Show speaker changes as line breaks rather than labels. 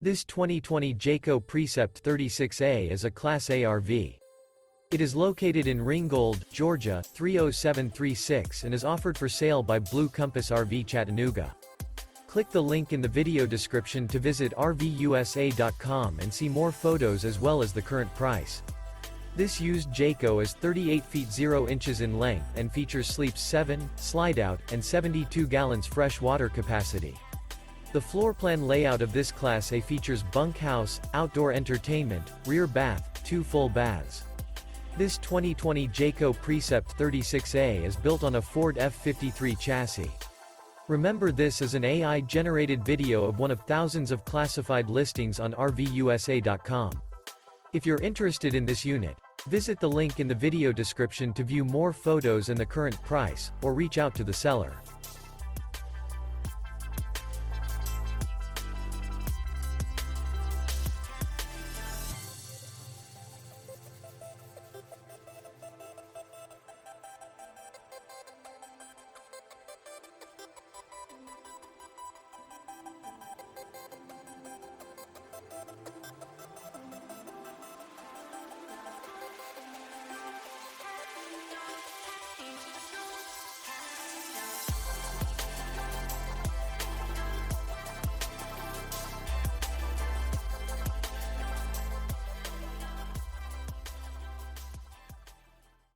This 2020 Jayco Precept 36A is a Class A RV. It is located in Ringgold, Georgia, 30736 and is offered for sale by Blue Compass RV Chattanooga. Click the link in the video description to visit RVUSA.com and see more photos as well as the current price. This used Jayco is 38 feet 0 inches in length and features sleeps 7, Slideout, and 72 gallons fresh water capacity. The floor plan layout of this Class A features bunkhouse, outdoor entertainment, rear bath, 2 full baths. This 2020 Jayco Precept 36A is built on a Ford F53 chassis. Remember, this is an AI-generated video of one of thousands of classified listings on RVUSA.com. If you're interested in this unit, visit the link in the video description to view more photos and the current price, or reach out to the seller.